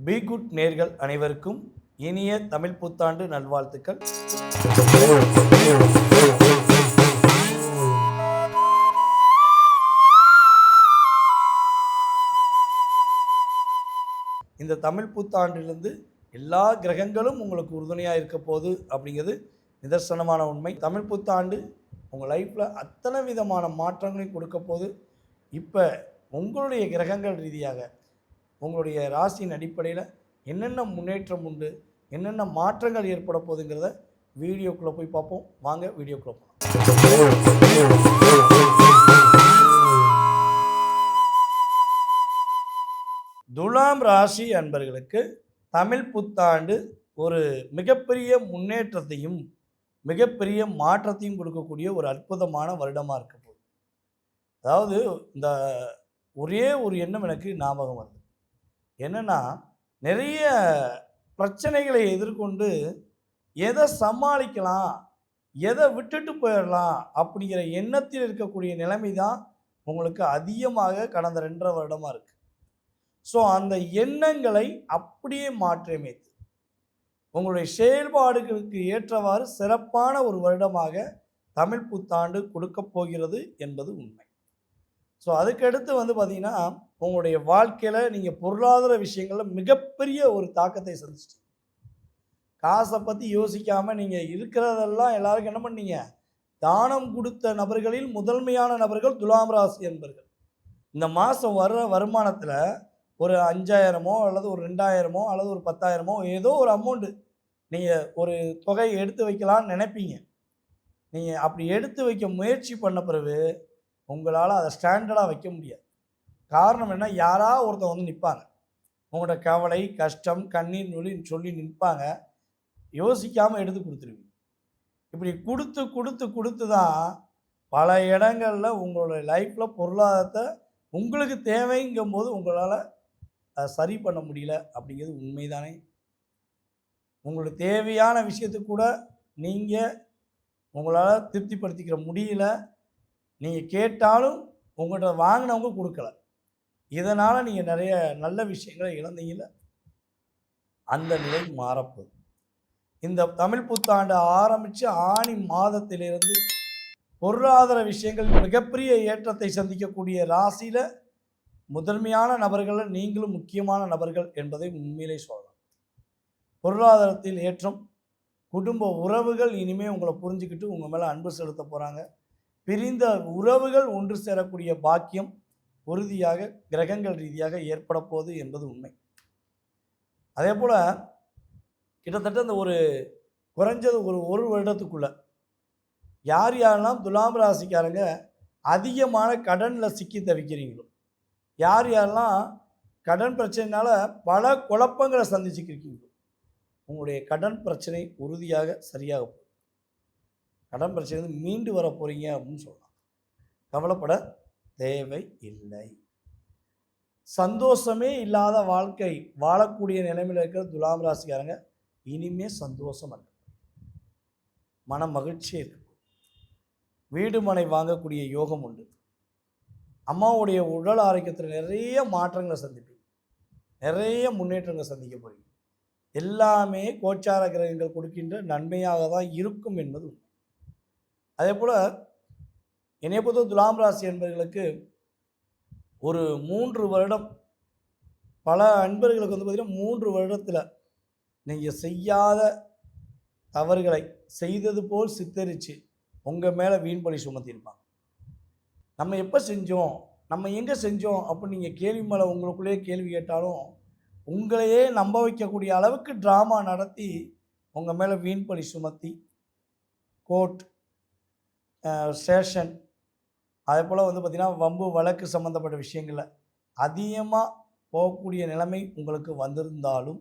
Be good நேர்கள் அனைவருக்கும் இனிய தமிழ் புத்தாண்டு நல்வாழ்த்துக்கள். இந்த தமிழ் புத்தாண்டிலிருந்து எல்லா கிரகங்களும் உங்களுக்கு உறுதுணையாக இருக்க போகுது அப்படிங்கிறது நிதர்சனமான உண்மை. தமிழ் புத்தாண்டு உங்கள் லைஃப்பில் அத்தனை விதமான மாற்றங்களையும் கொடுக்க போகுது. இப்போ உங்களுடைய கிரகங்கள் ரீதியாக உங்களுடைய ராசியின் அடிப்படையில் என்னென்ன முன்னேற்றம் உண்டு, என்னென்ன மாற்றங்கள் ஏற்பட போகுதுங்கிறத வீடியோக்குள்ளே போய் பார்ப்போம். வாங்க வீடியோக்குள்ளே போகலாம். துலாம் ராசி அன்பர்களுக்கு தமிழ் புத்தாண்டு ஒரு மிகப்பெரிய முன்னேற்றத்தையும் மிகப்பெரிய மாற்றத்தையும் கொடுக்கக்கூடிய ஒரு அற்புதமான வருடமாக இருக்க போகுது. அதாவது இந்த ஒரே ஒரு எண்ணம் எனக்கு ஞாபகம் வருது. என்னென்னா, நிறைய பிரச்சனைகளை எதிர்கொண்டு எதை சமாளிக்கலாம், எதை விட்டுட்டு போயிடலாம் அப்படிங்கிற எண்ணத்தில் இருக்கக்கூடிய நிலைமை தான் உங்களுக்கு அதிகமாக கடந்த 2.5 வருடமாக இருக்குது. ஸோ அந்த எண்ணங்களை அப்படியே மாற்றியமைத்து உங்களுடைய செயல்பாடுகளுக்கு ஏற்றவாறு சிறப்பான ஒரு வருடமாக தமிழ் புத்தாண்டு கொடுக்க போகிறது என்பது உண்மை. ஸோ அதுக்கடுத்து பார்த்திங்கன்னா, உங்களுடைய வாழ்க்கையில் நீங்கள் பொருளாதார விஷயங்களில் மிகப்பெரிய ஒரு தாக்கத்தை சந்திச்சிட்டீங்க. காசை பற்றி யோசிக்காமல் நீங்கள் இருக்கிறதெல்லாம் எல்லாருக்கும் என்ன பண்ணீங்க, தானம் கொடுத்த நபர்களில் முதன்மையான நபர்கள் துலாம் ராசி என்பர்கள். இந்த மாதம் வர்ற வருமானத்தில் ஒரு 5000மோ அல்லது ஒரு 2000மோ அல்லது ஒரு 10,000மோ ஏதோ ஒரு அமௌண்ட்டு நீங்கள் ஒரு தொகை எடுத்து வைக்கலான்னு நினைப்பீங்க. நீங்கள் அப்படி எடுத்து வைக்க முயற்சி பண்ண பிறகு உங்களால் அதை ஸ்டாண்டர்டாக வைக்க முடியாது. காரணம் என்ன, யாராவது ஒருத்தர் நிற்பாங்க, உங்களோட கவலை கஷ்டம் கண்ணீர் நொழின்னு சொல்லி நிற்பாங்க. யோசிக்காமல் எடுத்து கொடுத்துருவீங்க. இப்படி கொடுத்து கொடுத்து கொடுத்து தான் பல இடங்களில் உங்களோட லைஃப்பில் பொருளாதாரத்தை உங்களுக்கு தேவைங்கும் போது உங்களால் அதை சரி பண்ண முடியல அப்படிங்கிறது உண்மைதானே. உங்களுக்கு தேவையான விஷயத்துக்கு கூட நீங்கள் உங்களால் திருப்திப்படுத்திக்கிற முடியல. நீங்கள் கேட்டாலும் உங்கள்கிட்ட வாங்கினவங்க கொடுக்கல. இதனால் நீங்கள் நிறைய நல்ல விஷயங்களை இழந்தீங்கள. அந்த நிலை மாறப்போகுது. இந்த தமிழ் புத்தாண்டு ஆரம்பித்து ஆனி மாதத்திலிருந்து பொருளாதார விஷயங்கள் மிகப்பெரிய ஏற்றத்தை சந்திக்கக்கூடிய ராசியில் முதன்மையான நபர்களில் நீங்களும் முக்கியமான நபர்கள் என்பதை உண்மையிலே சொல்லலாம். பொருளாதாரத்தில் ஏற்றம், குடும்ப உறவுகள் இனிமேல் உங்களை புரிஞ்சுக்கிட்டு உங்கள் மேலே அன்பு செலுத்த போகிறாங்க. பிரிந்த உறவுகள் ஒன்று சேரக்கூடிய பாக்கியம் உறுதியாக கிரகங்கள் ரீதியாக ஏற்பட போகுது என்பது உண்மை. அதே போல் கிட்டத்தட்ட இந்த குறைஞ்சது ஒரு வருடத்துக்குள்ளே யார் யாரெல்லாம் துலாம் ராசிக்காரங்க அதிகமான கடனில் சிக்கி தவிக்கிறீங்களோ, யார் யாரெல்லாம் கடன் பிரச்சனைனால பல குழப்பங்களை சந்திச்சுக்கிருக்கீங்களோ, உங்களுடைய கடன் பிரச்சனை உறுதியாக சரியாக போகுது. கடன் பிரச்சனை மீண்டு வர போகிறீங்க அப்படின்னு சொல்லலாம். கவலைப்பட தேவை இல்லை. சந்தோஷமே இல்லாத வாழ்க்கை வாழக்கூடிய நிலைமையில் இருக்கிற துலாம் ராசிக்காரங்க இனிமேல் சந்தோஷமாக இருக்கு, மன மகிழ்ச்சியே இருக்கு. வீடு மனை வாங்கக்கூடிய யோகம் உண்டு. அம்மாவுடைய உடல் ஆரோக்கியத்தில் நிறைய மாற்றங்களை சந்திப்பீங்க, நிறைய முன்னேற்றங்களை சந்திக்க போகிறீங்க. எல்லாமே கோச்சார கிரகங்கள் கொடுக்கின்ற நன்மையாக தான் இருக்கும் என்பது உண்மை. அதே போல் என்னை பொறுத்த துலாம் ராசி என்பவர்களுக்கு ஒரு 3 வருடம், பல அன்பர்களுக்கு பார்த்திங்கன்னா 3 வருடத்தில் நீங்கள் செய்யாத தவறுகளை செய்தது போல் சித்தரித்து உங்கள் மேலே வீண்பழி சுமத்தியிருப்பாங்க. நம்ம எப்போ செஞ்சோம், நம்ம எங்கே செஞ்சோம் அப்படின்னு நீங்கள் கேள்வி மேலே உங்களுக்குள்ளேயே கேள்வி கேட்டாலும் உங்களையே நம்ப வைக்கக்கூடிய அளவுக்கு ட்ராமா நடத்தி உங்கள் மேலே வீண்பழி சுமத்தி கோர்ட் ஸ்டேஷன் அதே போல் பார்த்திங்கன்னா வம்பு வழக்கு சம்மந்தப்பட்ட விஷயங்களில் அதிகமாக போகக்கூடிய நிலைமை உங்களுக்கு வந்திருந்தாலும்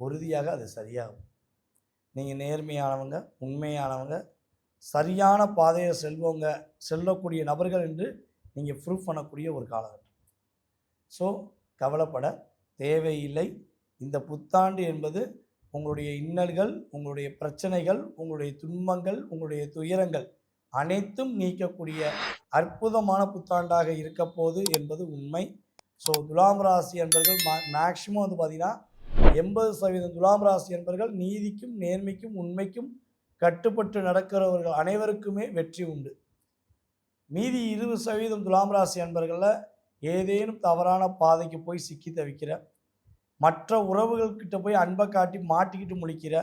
உறுதியாக அது சரியாகும். நீங்கள் நேர்மையானவங்க, உண்மையானவங்க, சரியான பாதையை செல்லக்கூடிய நபர்கள் என்று நீங்கள் ப்ரூவ் பண்ணக்கூடிய ஒரு காலகட்டம். ஸோ கவலைப்பட தேவையில்லை. இந்த புத்தாண்டு என்பது உங்களுடைய இன்னல்கள், உங்களுடைய பிரச்சனைகள், உங்களுடைய துன்பங்கள், உங்களுடைய துயரங்கள் அனைத்தும் நீக்கக்கூடிய அற்புதமான புத்தாண்டாக இருக்க போகுது என்பது உண்மை. ஸோ துலாம் ராசி என்பர்கள் மேக்சிமம் பார்த்திங்கன்னா 80% துலாம் ராசி என்பர்கள் நீதிக்கும் நேர்மைக்கும் உண்மைக்கும் கட்டுப்பட்டு நடக்கிறவர்கள் அனைவருக்குமே வெற்றி உண்டு. மீதி 20% துலாம் ராசி என்பர்களில் ஏதேனும் தவறான பாதைக்கு போய் சிக்கி தவிக்கிற, மற்ற உறவுகள்கிட்ட போய் அன்பை காட்டி மாட்டிக்கிட்டு முழிக்கிற,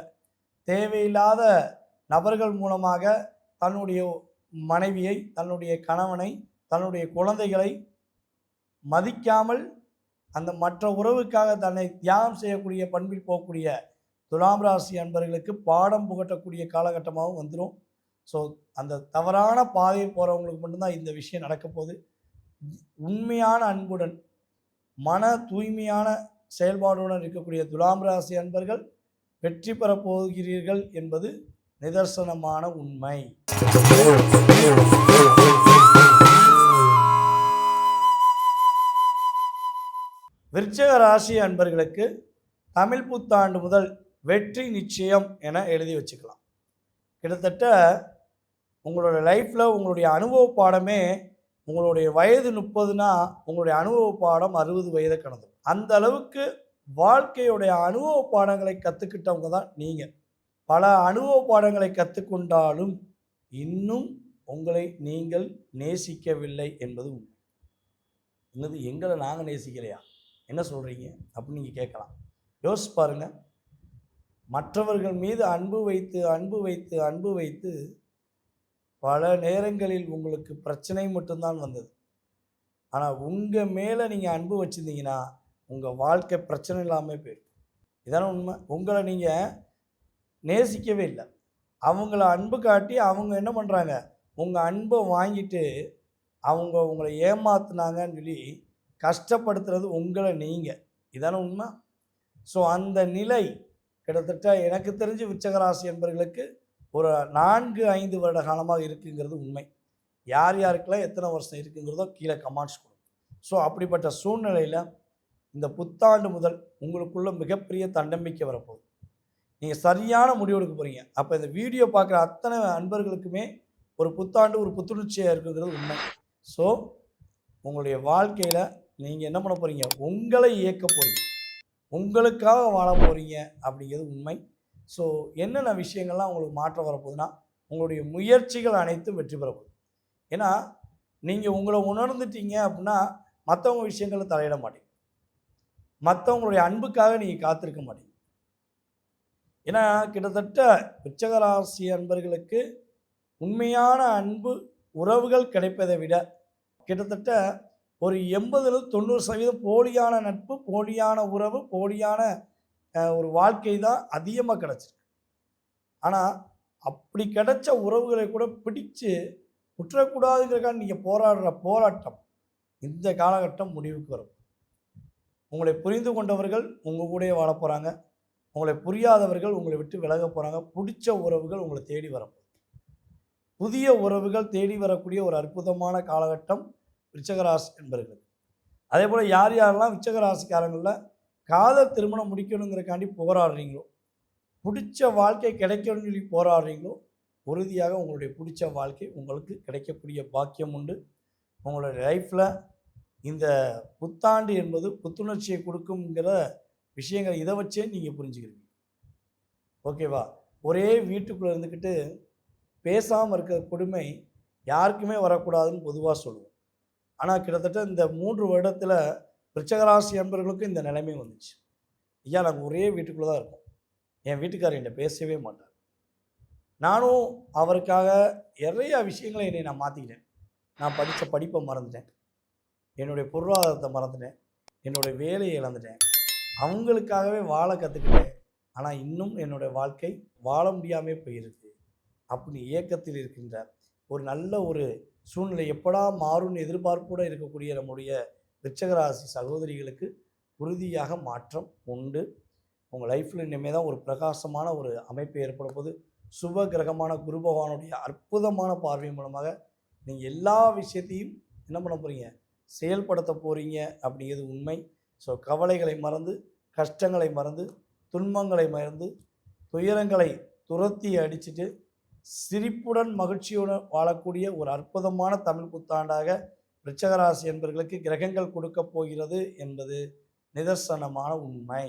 தேவையில்லாத நபர்கள் மூலமாக தன்னுடைய மனைவியை, தன்னுடைய கணவனை, தன்னுடைய குழந்தைகளை மதிக்காமல் அந்த மற்ற உறவுக்காக தன்னை தியாகம் செய்யக்கூடிய பண்பில் போகக்கூடிய துலாம் ராசி அன்பர்களுக்கு பாடம் புகட்டக்கூடிய காலகட்டமாகவும் வந்துடும். ஸோ அந்த தவறான பாதையில் போகிறவங்களுக்கு மட்டும்தான் இந்த விஷயம் நடக்க போகுது. உண்மையான அன்புடன் மன தூய்மையான செயல்பாடுடன் இருக்கக்கூடிய துலாம் ராசி அன்பர்கள் வெற்றி பெறப் போகிறீர்கள் என்பது நிதர்சனமான உண்மை. விருச்சிக ராசி அன்பர்களுக்கு தமிழ் புத்தாண்டு முதல் வெற்றி நிச்சயம் என எழுதி வச்சுக்கலாம். கிட்டத்தட்ட உங்களோட லைஃப்பில் உங்களுடைய அனுபவ பாடமே உங்களுடைய வயது 30னா உங்களுடைய அனுபவ பாடம் 60 வயதை கடந்தது. அந்த அளவுக்கு வாழ்க்கையுடைய அனுபவ பாடங்களை கற்றுக்கிட்டவங்க தான் நீங்கள். பல அனுபவ பாடங்களை கற்றுக்கொண்டாலும் இன்னும் உங்களை நீங்கள் நேசிக்கவில்லை என்பது உண்மை. என்னது, எங்களை நாங்கள் நேசிக்கலையா, என்ன சொல்கிறீங்க அப்படின்னு நீங்கள் கேட்கலாம். யோசிச்சு பாருங்கள். மற்றவர்கள் மீது அன்பு வைத்து அன்பு வைத்து அன்பு வைத்து பல நேரங்களில் உங்களுக்கு பிரச்சனை மட்டும்தான் வந்தது. ஆனால் உங்கள் மேலே நீங்கள் அன்பு வச்சுருந்தீங்கன்னா உங்கள் வாழ்க்கை பிரச்சனை இல்லாமல் போயிடும். இதான உண்மை. உங்களை நீங்கள் நேசிக்கவே இல்லை, அவங்கள அன்பு காட்டி அவங்க என்ன பண்ணுறாங்க, உங்கள் அன்பை வாங்கிட்டு அவங்க உங்களை ஏமாத்துனாங்கன்னு சொல்லி கஷ்டப்படுத்துறது உங்களை நீங்கள். இதான உண்மை. ஸோ அந்த நிலை கிட்டத்தட்ட எனக்கு தெரிஞ்சு விருச்சிகராசி என்பவர்களுக்கு ஒரு 4-5 வருட காலமாக இருக்குங்கிறது உண்மை. யார் யாருக்கெல்லாம் எத்தனை வருஷம் இருக்குங்கிறதோ கீழே கமெண்ட்ஸ் கொடுங்க. ஸோ அப்படிப்பட்ட சூழ்நிலையில் இந்த புத்தாண்டு முதல் உங்களுக்குள்ள மிகப்பெரிய தன்னம்பிக்கை வரப்போகுது. நீங்கள் சரியான முடிவு எடுக்க போகிறீங்க. அப்போ இந்த வீடியோ பார்க்குற அத்தனை அன்பர்களுக்குமே ஒரு புத்தாண்டு ஒரு புத்துணர்ச்சியாக இருக்குங்கிறது உண்மை. ஸோ உங்களுடைய வாழ்க்கையில் நீங்கள் என்ன பண்ண போகிறீங்க, உங்களை இயக்க போகிறீங்க, உங்களுக்காக வாழ போகிறீங்க அப்படிங்கிறது உண்மை. ஸோ என்னென்ன விஷயங்கள்லாம் உங்களுக்கு மாற்றம் வரப்போகுதுன்னா, உங்களுடைய முயற்சிகள் அனைத்தும் வெற்றி பெறப்போகுது. ஏன்னா நீங்கள் உங்களை உணர்ந்துட்டீங்க அப்படின்னா மற்றவங்க விஷயங்களை தலையிட மாட்டீங்க, மற்றவங்களுடைய அன்புக்காக நீங்கள் காத்திருக்க மாட்டீங்க. ஏன்னா கிட்டத்தட்ட விருச்சிகராசி அன்பர்களுக்கு உண்மையான அன்பு உறவுகள் கிடைப்பதை விட கிட்டத்தட்ட ஒரு 80-90% போலியான நட்பு, போலியான உறவு, போலியான ஒரு வாழ்க்கை தான் அதிகமாக கிடச்சிருக்கு. ஆனால் அப்படி கிடைச்ச உறவுகளை கூட பிடிச்சு விட்டுறக்கூடாதுங்கிறக்காக நீங்கள் போராடுற போராட்டம் இந்த காலகட்டம் முடிவுக்கு வரும். உங்களை புரிந்து கொண்டவர்கள் உங்கள் கூடயே வாழ போகிறாங்க, உங்களை புரியாதவர்கள் உங்களை விட்டு விலக போகிறாங்க. பிடிச்ச உறவுகள் உங்களை தேடி வரப்போகுது. புதிய உறவுகள் தேடி வரக்கூடிய ஒரு அற்புதமான காலகட்டம் விருச்சிகராசி என்பவர்கள். அதே போல் யார் யாரெல்லாம் விருச்சிகராசிக்காரங்களில் காதல் திருமணம் முடிக்கணுங்கிறக்காண்டி போராடுறீங்களோ, பிடிச்ச வாழ்க்கை கிடைக்கணும்னு சொல்லி போராடுறீங்களோ, உறுதியாக உங்களுடைய பிடிச்ச வாழ்க்கை உங்களுக்கு கிடைக்கக்கூடிய பாக்கியம் உண்டு. உங்களுடைய லைஃப்பில் இந்த புத்தாண்டு என்பது புத்துணர்ச்சியை கொடுக்குங்கிற விஷயங்கள் இதை வச்சே நீங்கள் புரிஞ்சுக்கிறீங்க. ஓகேவா? ஒரே வீட்டுக்குள்ளே இருந்துக்கிட்டு பேசாமல் இருக்கிற கொடுமை யாருக்குமே வரக்கூடாதுன்னு பொதுவாக சொல்லுவோம். ஆனால் கிட்டத்தட்ட இந்த 3 வருடத்தில் விருச்சிகராசி அன்பர்களுக்கும் இந்த நிலைமை வந்துச்சு. ஐயா, நாங்கள் ஒரே வீட்டுக்குள்ளே தான் இருக்கோம், என் வீட்டுக்காரர் என்னை பேசவே மாட்டார். நானும் அவருக்காக நிறையா விஷயங்களை என்னை நான் மாற்றிக்கிட்டேன். நான் படித்த படிப்பை மறந்துட்டேன், என்னுடைய பொருளாதாரத்தை மறந்துட்டேன், என்னுடைய வேலையை இழந்துட்டேன், அவங்களுக்காகவே வாழ கற்றுக்கிட்டேன். ஆனால் இன்னும் என்னுடைய வாழ்க்கை வாழ முடியாமல் போயிருக்கு அப்படி இயக்கத்தில் இருக்கின்ற ஒரு நல்ல ஒரு சூழ்நிலை எப்படா மாறும்னு எதிர்பார்ப்போடு இருக்கக்கூடிய நம்முடைய விருச்சிகராசி சகோதரிகளுக்கு உறுதியாக மாற்றம் உண்டு. உங்கள் லைஃப்பில் இனிமேல் தான் ஒரு பிரகாசமான ஒரு அமைப்பு ஏற்பட போது. சுப கிரகமான குரு பகவானுடைய அற்புதமான பார்வை மூலமாக நீங்கள் எல்லா விஷயத்தையும் என்ன பண்ண போகிறீங்க, செயல்படுத்த போகிறீங்க அப்படிங்கிறது உண்மை. ஸோ கவலைகளை மறந்து, கஷ்டங்களை மறந்து, துன்பங்களை மறந்து, துயரங்களை துரத்தி அடிச்சுட்டு சிரிப்புடன் மகிழ்ச்சியுடன் வாழக்கூடிய ஒரு அற்புதமான தமிழ் புத்தாண்டாக விருச்சிகராசி என்பவர்களுக்கு கிரகங்கள் கொடுக்க போகிறது என்பது நிதர்சனமான உண்மை.